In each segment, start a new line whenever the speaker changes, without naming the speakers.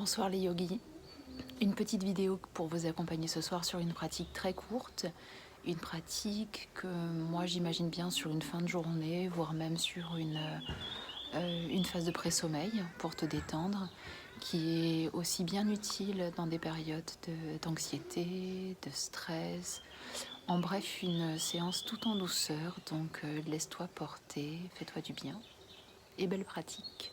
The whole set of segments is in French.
Bonsoir les yogis. Une petite vidéo pour vous accompagner ce soir sur une pratique très courte. Une pratique que moi j'imagine bien sur une fin de journée, voire même sur une phase de pré-sommeil pour te détendre, qui est aussi bien utile dans des périodes d'anxiété, de stress. En bref, une séance tout en douceur, donc laisse-toi porter, fais-toi du bien et belle pratique.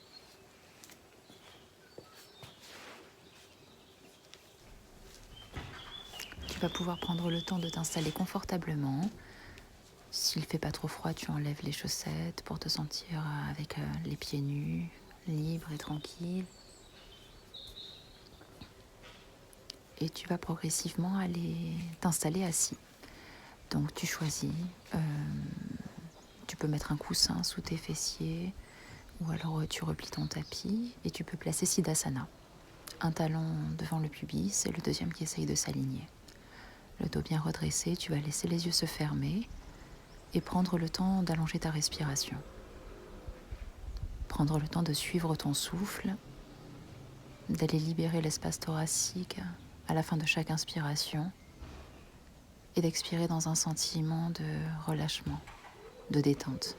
Tu vas pouvoir prendre le temps de t'installer confortablement. S'il fait pas trop froid, tu enlèves les chaussettes pour te sentir avec les pieds nus, libre et tranquille. Et tu vas progressivement aller t'installer assis. Donc tu choisis, tu peux mettre un coussin sous tes fessiers ou alors tu replies ton tapis et tu peux placer Siddhasana. Un talon devant le pubis et le deuxième qui essaye de s'aligner. Le dos bien redressé, tu vas laisser les yeux se fermer et prendre le temps d'allonger ta respiration. Prendre le temps de suivre ton souffle, d'aller libérer l'espace thoracique à la fin de chaque inspiration et d'expirer dans un sentiment de relâchement, de détente,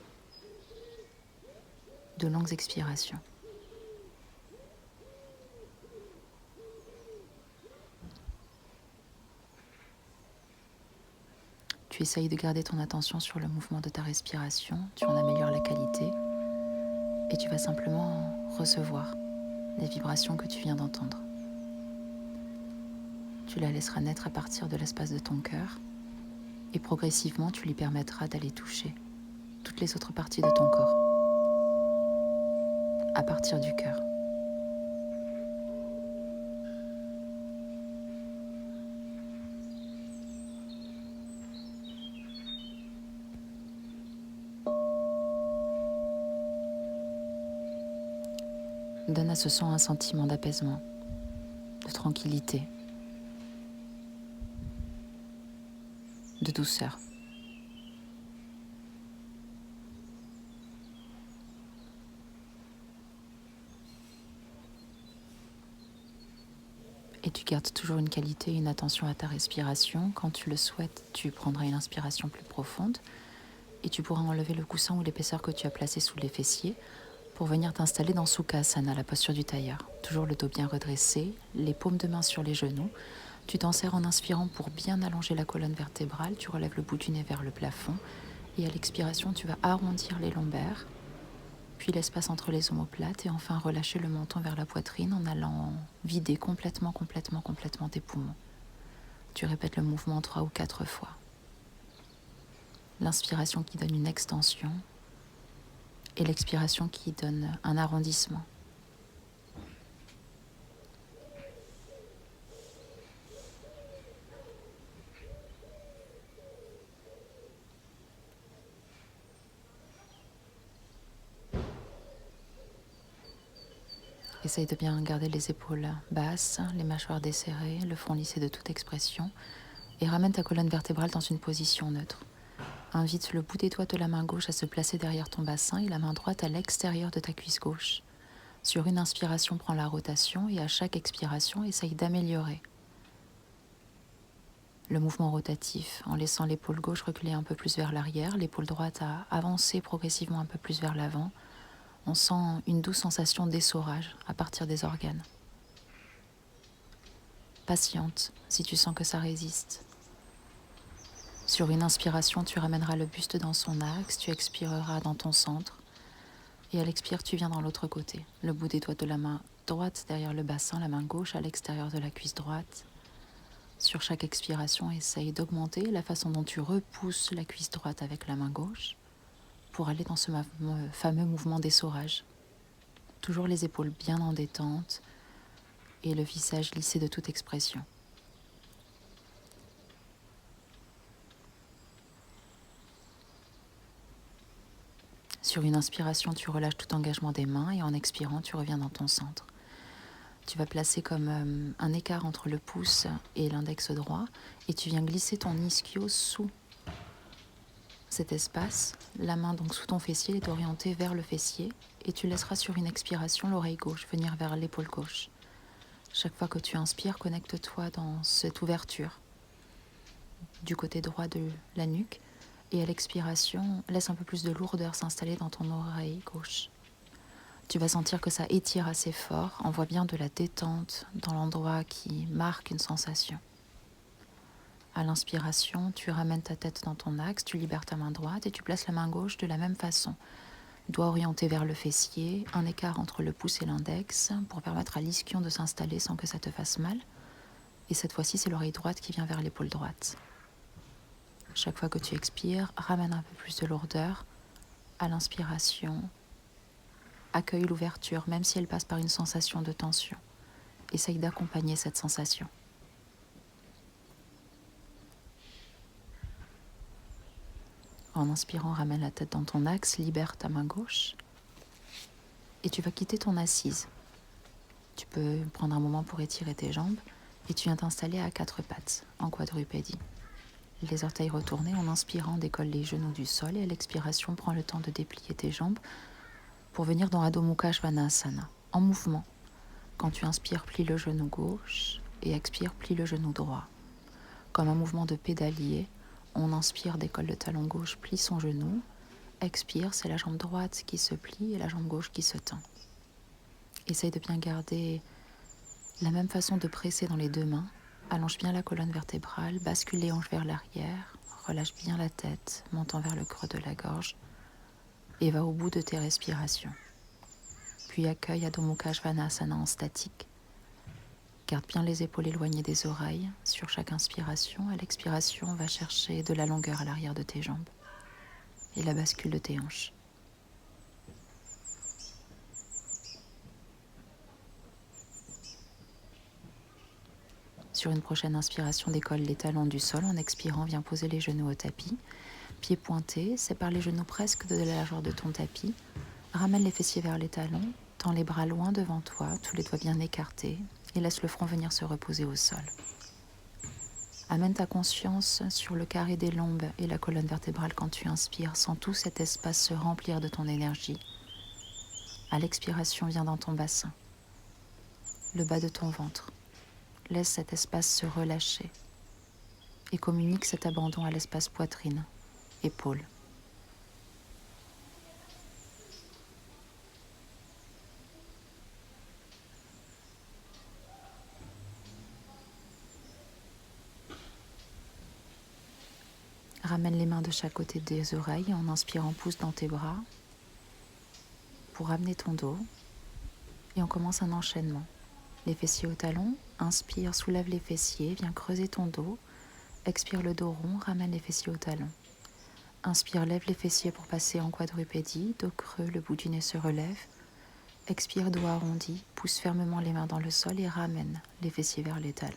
de longues expirations. Tu essayes de garder ton attention sur le mouvement de ta respiration, tu en améliores la qualité et tu vas simplement recevoir les vibrations que tu viens d'entendre. Tu la laisseras naître à partir de l'espace de ton cœur et progressivement tu lui permettras d'aller toucher toutes les autres parties de ton corps à partir du cœur. Donne à ce son un sentiment d'apaisement, de tranquillité, de douceur. Et tu gardes toujours une qualité et une attention à ta respiration. Quand tu le souhaites, tu prendras une inspiration plus profonde et tu pourras enlever le coussin ou l'épaisseur que tu as placé sous les fessiers pour venir t'installer dans Sukhasana, la posture du tailleur. Toujours le dos bien redressé, les paumes de main sur les genoux. Tu t'en sers en inspirant pour bien allonger la colonne vertébrale. Tu relèves le bout du nez vers le plafond et à l'expiration, tu vas arrondir les lombaires, puis l'espace entre les omoplates et enfin relâcher le menton vers la poitrine en allant vider complètement tes poumons. Tu répètes le mouvement 3 ou 4 fois. L'inspiration qui donne une extension et l'expiration qui donne un arrondissement. Essaye de bien garder les épaules basses, les mâchoires desserrées, le front lissé de toute expression et ramène ta colonne vertébrale dans une position neutre. Invite le bout des doigts de la main gauche à se placer derrière ton bassin et la main droite à l'extérieur de ta cuisse gauche. Sur une inspiration, prends la rotation et à chaque expiration, essaye d'améliorer le mouvement rotatif en laissant l'épaule gauche reculer un peu plus vers l'arrière, l'épaule droite à avancer progressivement un peu plus vers l'avant. On sent une douce sensation d'essorage à partir des organes. Patiente si tu sens que ça résiste. Sur une inspiration, tu ramèneras le buste dans son axe, tu expireras dans ton centre. Et à l'expire, tu viens dans l'autre côté. Le bout des doigts de la main droite derrière le bassin, la main gauche à l'extérieur de la cuisse droite. Sur chaque expiration, essaye d'augmenter la façon dont tu repousses la cuisse droite avec la main gauche pour aller dans ce fameux mouvement d'essorage. Toujours les épaules bien en détente et le visage lissé de toute expression. Sur une inspiration, tu relâches tout engagement des mains et en expirant, tu reviens dans ton centre. Tu vas placer comme un écart entre le pouce et l'index droit et tu viens glisser ton ischio sous cet espace. La main donc sous ton fessier est orientée vers le fessier et tu laisseras sur une expiration l'oreille gauche venir vers l'épaule gauche. Chaque fois que tu inspires, connecte-toi dans cette ouverture du côté droit de la nuque et à l'expiration, laisse un peu plus de lourdeur s'installer dans ton oreille gauche. Tu vas sentir que ça étire assez fort, on voit bien de la détente dans l'endroit qui marque une sensation. À l'inspiration, tu ramènes ta tête dans ton axe, tu libères ta main droite et tu places la main gauche de la même façon. Doigt orienté vers le fessier, un écart entre le pouce et l'index pour permettre à l'ischion de s'installer sans que ça te fasse mal. Et cette fois-ci, c'est l'oreille droite qui vient vers l'épaule droite. Chaque fois que tu expires, ramène un peu plus de lourdeur. À l'inspiration, accueille l'ouverture, même si elle passe par une sensation de tension. Essaye d'accompagner cette sensation. En inspirant, ramène la tête dans ton axe, libère ta main gauche. Et tu vas quitter ton assise. Tu peux prendre un moment pour étirer tes jambes et tu viens t'installer à 4 pattes, en quadrupédie. Les orteils retournés, en inspirant, décolle les genoux du sol et à l'expiration, prends le temps de déplier tes jambes pour venir dans Adho Mukha Svanasana, en mouvement. Quand tu inspires, plie le genou gauche et expire, plie le genou droit. Comme un mouvement de pédalier, on inspire, décolle le talon gauche, plie son genou. Expire, c'est la jambe droite qui se plie et la jambe gauche qui se tend. Essaye de bien garder la même façon de presser dans les deux mains. Allonge bien la colonne vertébrale, bascule les hanches vers l'arrière, relâche bien la tête, montant vers le creux de la gorge et va au bout de tes respirations. Puis accueille Adho Mukha Svanasana en statique. Garde bien les épaules éloignées des oreilles sur chaque inspiration. À l'expiration, va chercher de la longueur à l'arrière de tes jambes et la bascule de tes hanches. Sur une prochaine inspiration, décolle les talons du sol. En expirant, viens poser les genoux au tapis. Pieds pointés, sépare les genoux presque de la largeur de ton tapis. Ramène les fessiers vers les talons. Tends les bras loin devant toi, tous les doigts bien écartés. Et laisse le front venir se reposer au sol. Amène ta conscience sur le carré des lombes et la colonne vertébrale quand tu inspires. Sens tout cet espace se remplir de ton énergie. À l'expiration, viens dans ton bassin, le bas de ton ventre. Laisse cet espace se relâcher et communique cet abandon à l'espace poitrine, épaules. Ramène les mains de chaque côté des oreilles. En inspirant, pousse dans tes bras pour ramener ton dos. Et on commence un enchaînement. Les fessiers au talon. Inspire, soulève les fessiers, viens creuser ton dos. Expire le dos rond, ramène les fessiers au talon. Inspire, lève les fessiers pour passer en quadrupédie. Dos creux, le bout du nez se relève. Expire, dos arrondi, pousse fermement les mains dans le sol et ramène les fessiers vers les talons.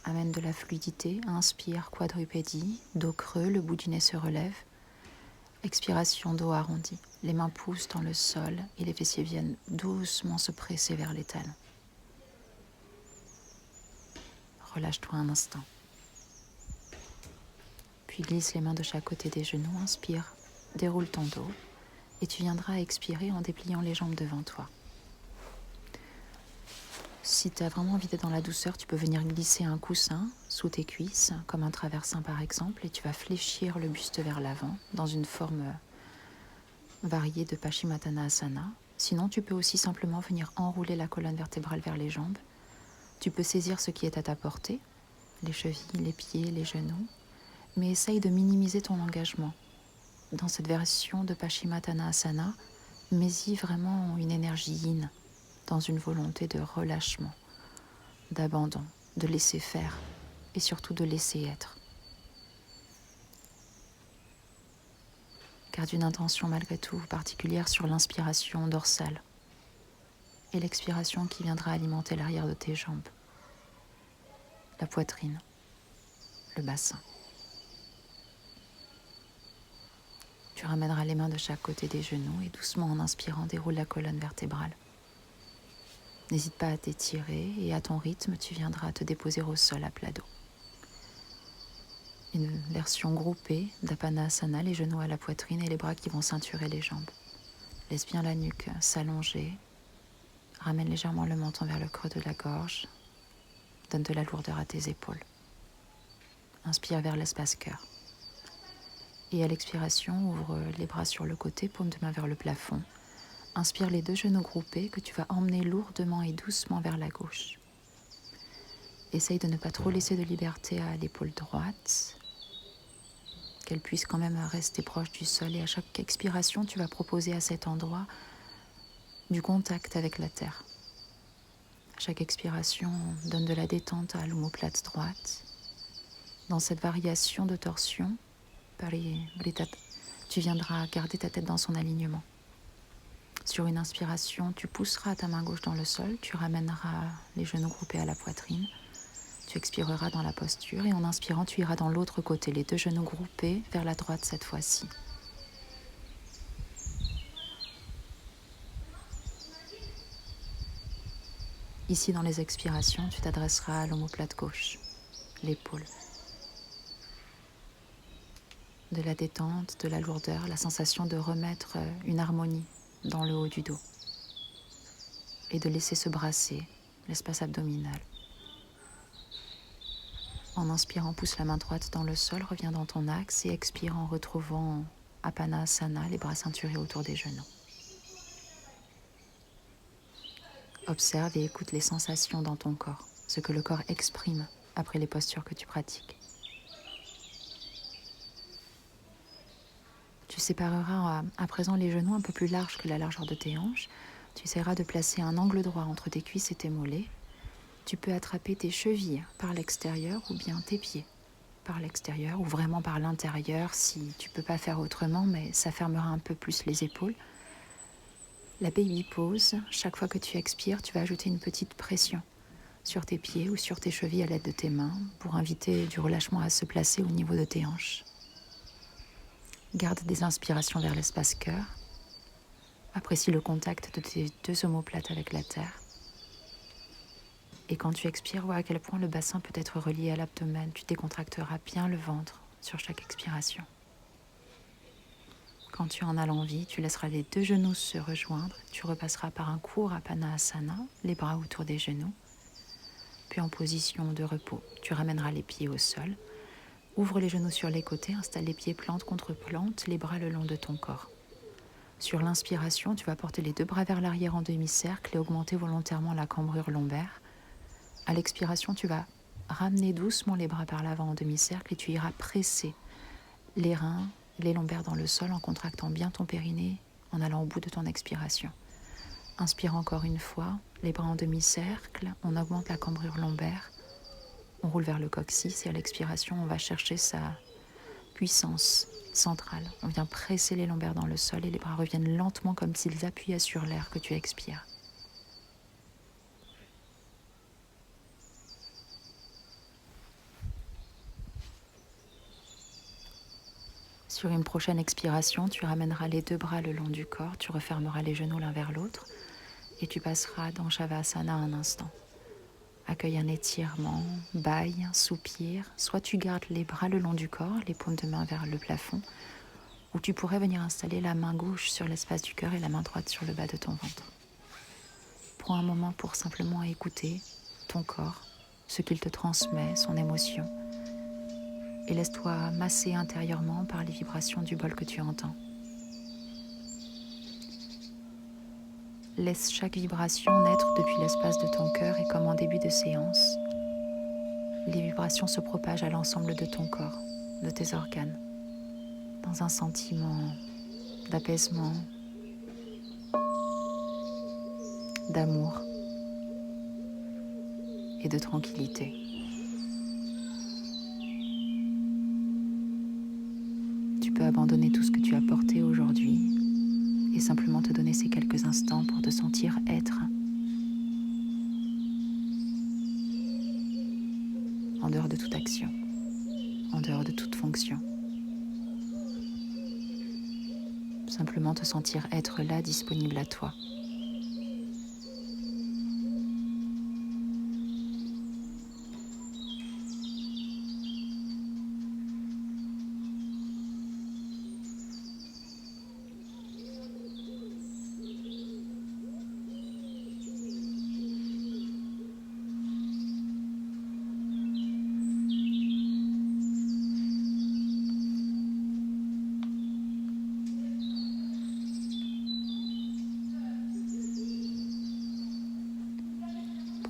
Amène de la fluidité, inspire, quadrupédie, dos creux, le bout du nez se relève. Expiration, dos arrondi. Les mains poussent dans le sol et les fessiers viennent doucement se presser vers les talons. Relâche-toi un instant. Puis glisse les mains de chaque côté des genoux, inspire, déroule ton dos et tu viendras expirer en dépliant les jambes devant toi. Si tu as vraiment envie d'être dans la douceur, tu peux venir glisser un coussin sous tes cuisses, comme un traversin par exemple, et tu vas fléchir le buste vers l'avant dans une forme variée de Paschimottanasana. Sinon, tu peux aussi simplement venir enrouler la colonne vertébrale vers les jambes. Tu peux saisir ce qui est à ta portée, les chevilles, les pieds, les genoux, mais essaye de minimiser ton engagement. Dans cette version de Paschimottanasana, mets-y vraiment une énergie yin, dans une volonté de relâchement, d'abandon, de laisser faire et surtout de laisser être. Garde une intention malgré tout particulière sur l'inspiration dorsale et l'expiration qui viendra alimenter l'arrière de tes jambes, la poitrine, le bassin. Tu ramèneras les mains de chaque côté des genoux et doucement en inspirant, déroule la colonne vertébrale. N'hésite pas à t'étirer et à ton rythme, tu viendras te déposer au sol à plat dos. Une version groupée d'Apanasana, les genoux à la poitrine et les bras qui vont ceinturer les jambes. Laisse bien la nuque s'allonger. Ramène légèrement le menton vers le creux de la gorge. Donne de la lourdeur à tes épaules. Inspire vers l'espace cœur. Et à l'expiration, ouvre les bras sur le côté, paume de main vers le plafond. Inspire les 2 genoux groupés que tu vas emmener lourdement et doucement vers la gauche. Essaye de ne pas trop laisser de liberté à l'épaule droite, qu'elle puisse quand même rester proche du sol. Et à chaque expiration, tu vas proposer à cet endroit du contact avec la terre. À chaque expiration, donne de la détente à l'omoplate droite. Dans cette variation de torsion, tu viendras garder ta tête dans son alignement. Sur une inspiration, tu pousseras ta main gauche dans le sol, tu ramèneras les genoux groupés à la poitrine. Tu expireras dans la posture et en inspirant, tu iras dans l'autre côté, les 2 genoux groupés vers la droite cette fois-ci. Ici, dans les expirations, tu t'adresseras à l'omoplate gauche, l'épaule. De la détente, de la lourdeur, la sensation de remettre une harmonie dans le haut du dos et de laisser se brasser l'espace abdominal. En inspirant, pousse la main droite dans le sol, reviens dans ton axe et expire en retrouvant Apanasana, les bras ceinturés autour des genoux. Observe et écoute les sensations dans ton corps, ce que le corps exprime après les postures que tu pratiques. Tu sépareras à présent les genoux un peu plus larges que la largeur de tes hanches. Tu essaieras de placer un angle droit entre tes cuisses et tes mollets. Tu peux attraper tes chevilles par l'extérieur ou bien tes pieds par l'extérieur ou vraiment par l'intérieur si tu ne peux pas faire autrement, mais ça fermera un peu plus les épaules. La baby pose, chaque fois que tu expires, tu vas ajouter une petite pression sur tes pieds ou sur tes chevilles à l'aide de tes mains pour inviter du relâchement à se placer au niveau de tes hanches. Garde des inspirations vers l'espace cœur. Apprécie le contact de tes 2 omoplates avec la terre. Et quand tu expires, vois à quel point le bassin peut être relié à l'abdomen. Tu décontracteras bien le ventre sur chaque expiration. Quand tu en as l'envie, tu laisseras les 2 genoux se rejoindre. Tu repasseras par un court Apanasana, les bras autour des genoux. Puis en position de repos, tu ramèneras les pieds au sol. Ouvre les genoux sur les côtés, installe les pieds plante contre plante, les bras le long de ton corps. Sur l'inspiration, tu vas porter les 2 bras vers l'arrière en demi-cercle et augmenter volontairement la cambrure lombaire. À l'expiration, tu vas ramener doucement les bras par l'avant en demi-cercle et tu iras presser les reins, les lombaires dans le sol en contractant bien ton périnée en allant au bout de ton expiration. Inspire encore une fois, les bras en demi-cercle, on augmente la cambrure lombaire, on roule vers le coccyx et à l'expiration, on va chercher sa puissance centrale. On vient presser les lombaires dans le sol et les bras reviennent lentement comme s'ils appuyaient sur l'air que tu expires. Sur une prochaine expiration, tu ramèneras les 2 bras le long du corps, tu refermeras les genoux l'un vers l'autre et tu passeras dans Shavasana un instant. Accueille un étirement, bâille, soupir. Soit tu gardes les bras le long du corps, les paumes de main vers le plafond, ou tu pourrais venir installer la main gauche sur l'espace du cœur et la main droite sur le bas de ton ventre. Prends un moment pour simplement écouter ton corps, ce qu'il te transmet, son émotion, et laisse-toi masser intérieurement par les vibrations du bol que tu entends. Laisse chaque vibration naître depuis l'espace de ton cœur et comme en début de séance, les vibrations se propagent à l'ensemble de ton corps, de tes organes, dans un sentiment d'apaisement, d'amour et de tranquillité. Tu peux abandonner tout ce que tu as porté aujourd'hui et simplement te donner ces quelques instants pour te sentir être en dehors de toute action, en dehors de toute fonction. Simplement te sentir être là, disponible à toi.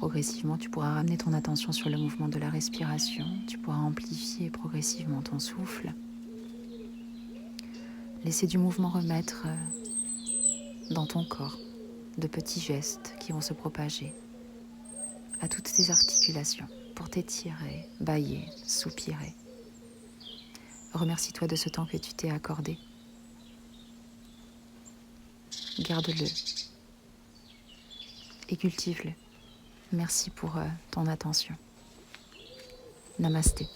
progressivement, tu pourras ramener ton attention sur le mouvement de la respiration. Tu pourras amplifier progressivement ton souffle. Laisser du mouvement remettre dans ton corps de petits gestes qui vont se propager à toutes tes articulations pour t'étirer, bâiller, soupirer. Remercie-toi de ce temps que tu t'es accordé. Garde-le et cultive-le. Merci pour ton attention. Namasté.